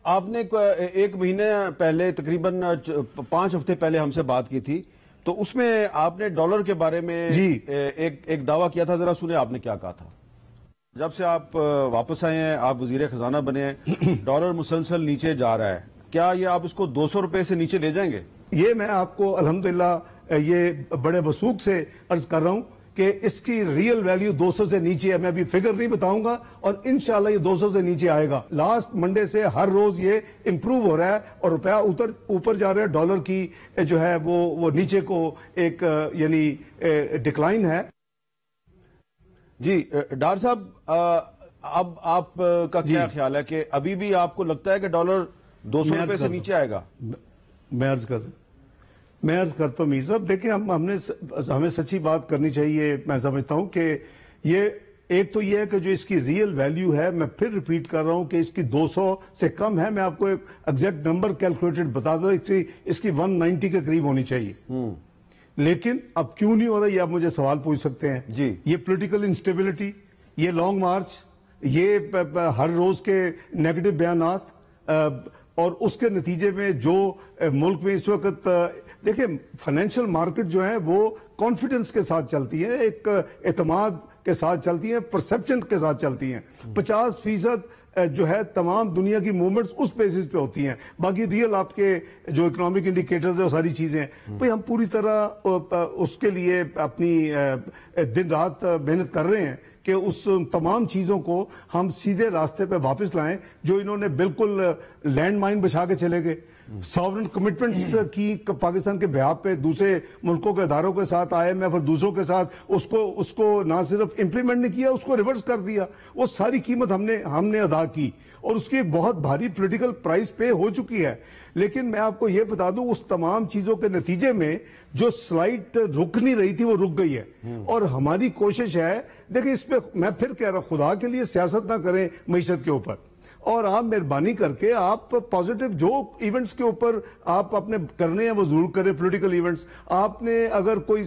آپ نے ایک مہینے پہلے تقریباً 5 ہفتے پہلے ہم سے بات کی تھی، تو اس میں آپ نے ڈالر کے بارے میں ایک دعویٰ کیا تھا. ذرا سنیں آپ نے کیا کہا تھا. جب سے آپ واپس آئے ہیں، آپ وزیر خزانہ بنے ہیں، ڈالر مسلسل نیچے جا رہا ہے. کیا یہ آپ اس کو 200 روپے سے نیچے لے جائیں گے؟ یہ میں آپ کو الحمدللہ یہ بڑے وثوق سے عرض کر رہا ہوں کہ اس کی ریل ویلیو 200 سے نیچے ہے. میں ابھی فگر نہیں بتاؤں گا اور انشاءاللہ یہ 200 سے نیچے آئے گا. لاسٹ منڈے سے ہر روز یہ امپروو ہو رہا ہے اور روپیہ اوپر جا رہا ہے. ڈالر کی جو ہے وہ نیچے کو ایک یعنی ڈکلائن ہے. جی ڈار صاحب، اب آپ کا کیا خیال ہے کہ ابھی بھی آپ کو لگتا ہے کہ ڈالر 200 روپے سے نیچے آئے گا؟ میں عرض کرتا ہوں میر صاحب، دیکھیں ہمیں سچی بات کرنی چاہیے. میں سمجھتا ہوں کہ یہ ایک تو یہ ہے کہ جو اس کی ریل ویلیو ہے، میں پھر ریپیٹ کر رہا ہوں کہ اس کی 200 سے کم ہے. میں آپ کو ایک ایگزیکٹ نمبر کیلکولیٹڈ بتا دوں، اس کی 190 کے قریب ہونی چاہیے. لیکن اب کیوں نہیں ہو رہا، یہ آپ مجھے سوال پوچھ سکتے ہیں. جی، یہ پولیٹیکل انسٹیبلٹی، یہ لانگ مارچ، یہ ہر روز کے نیگیٹو بیانات اور اس کے نتیجے میں جو ملک میں اس وقت دیکھیں فائنینشیل مارکیٹ جو ہے وہ کانفیڈنس کے ساتھ چلتی ہے، ایک اعتماد کے ساتھ چلتی ہیں، پرسپشن کے ساتھ چلتی ہیں. 50% جو ہے تمام دنیا کی موومنٹس اس بیسس پہ ہوتی ہیں. باقی ریئل آپ کے جو اکنامک انڈیکیٹرز ہیں وہ ساری چیزیں ہیں. بھئی ہم پوری طرح اس کے لیے اپنی دن رات محنت کر رہے ہیں کہ اس تمام چیزوں کو ہم سیدھے راستے پہ واپس لائیں جو انہوں نے بالکل لینڈ مائن بچھا کے چلے گئے. ساورن کمٹمنٹس کی پاکستان کے بہاف پہ دوسرے ملکوں کے اداروں کے ساتھ آئے میں پھر دوسروں کے ساتھ اس کو نہ صرف امپلیمنٹ نہیں کیا، اس کو ریورس کر دیا. وہ ساری قیمت ہم نے ادا کی اور اس کی بہت بھاری پولیٹیکل پرائز پے ہو چکی ہے. لیکن میں آپ کو یہ بتا دوں اس تمام چیزوں کے نتیجے میں جو سلائٹ رک نہیں رہی تھی وہ رک گئی ہے. اور ہماری کوشش ہے، دیکھیں اس پہ میں پھر کہہ رہا ہوں، خدا کے لیے سیاست نہ کریں معیشت کے اوپر، اور آپ مہربانی کر کے آپ پازیٹیو جو ایونٹس کے اوپر آپ اپنے کرنے ہیں وہ ضرور کریں. پولیٹیکل ایونٹس آپ نے اگر کوئی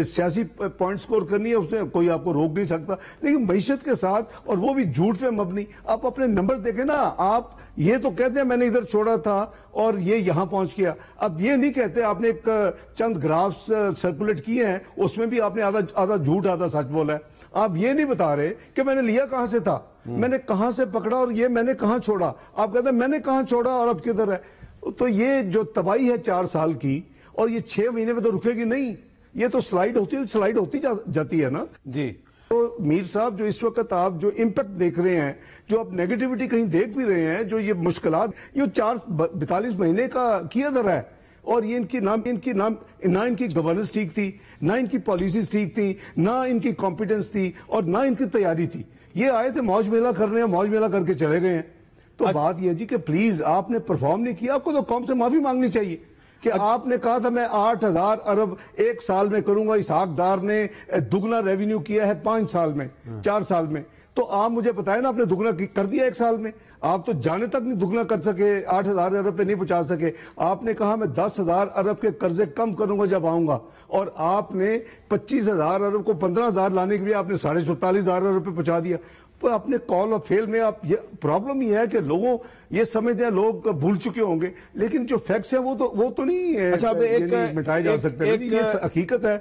سیاسی پوائنٹ سکور کرنی ہے اس میں کوئی آپ کو روک نہیں سکتا، لیکن معیشت کے ساتھ اور وہ بھی جھوٹ پہ مبنی. آپ اپنے نمبر دیکھیں نا. آپ یہ تو کہتے ہیں میں نے ادھر چھوڑا تھا اور یہ یہاں پہنچ گیا. اب یہ نہیں کہتے. آپ نے ایک چند گرافس سرکولیٹ کیے ہیں، اس میں بھی آپ نے آدھا جھوٹ آدھا سچ بولا ہے. آپ یہ نہیں بتا رہے کہ میں نے لیا کہاں سے تھا، میں نے کہاں سے پکڑا اور یہ میں نے کہاں چھوڑا. آپ کہتے ہیں میں نے کہاں چھوڑا اور اب کدھر ہے. تو یہ جو تباہی ہے 4 سال کی، اور یہ 6 مہینے میں تو رکے گی نہیں. یہ تو سلائیڈ ہوتی جاتی ہے نا. جی تو میر صاحب جو اس وقت آپ جو امپیکٹ دیکھ رہے ہیں، جو آپ نیگیٹیوٹی کہیں دیکھ بھی رہے ہیں، جو یہ مشکلات، یہ 42 مہینے کا کیا در ہے. اور یہ نہ ان کی گورننس ٹھیک تھی، نہ ان کی پالیسیز ٹھیک تھی، نہ ان کی کمپیٹنس تھی اور نہ ان کی تیاری تھی. یہ آئے تھے موج میلہ کر رہے ہیں، موج میلہ کر کے چلے گئے ہیں. تو بات یہ جی کہ پلیز آپ نے پرفارم نہیں کیا. آپ کو تو قوم سے معافی مانگنی چاہیے کہ آپ نے کہا تھا میں 8,000 ارب ایک سال میں کروں گا. اسحاق ڈار نے دگنا ریونیو کیا ہے 5 سال میں، 4 سال میں. تو آپ مجھے بتائیں نا، آپ نے دگنا کر دیا 1 سال میں. آپ تو جانے تک نہیں دگنا کر سکے، 8,000 ارب پہ نہیں پہنچا سکے. آپ نے کہا میں 10,000 ارب کے قرضے کم کروں گا جب آؤں گا، اور آپ نے 25,000 ارب کو 15,000 لانے کے لیے آپ نے 44,500 ارب پہ پہنچا دیا. تو اپنے کال اور فیل میں آپ یہ پرابلم یہ ہے کہ لوگوں یہ سمجھتے ہیں، لوگ بھول چکے ہوں گے، لیکن جو فیکٹس ہیں وہ تو نہیں مٹائے جا سکتے. یہ حقیقت ہے.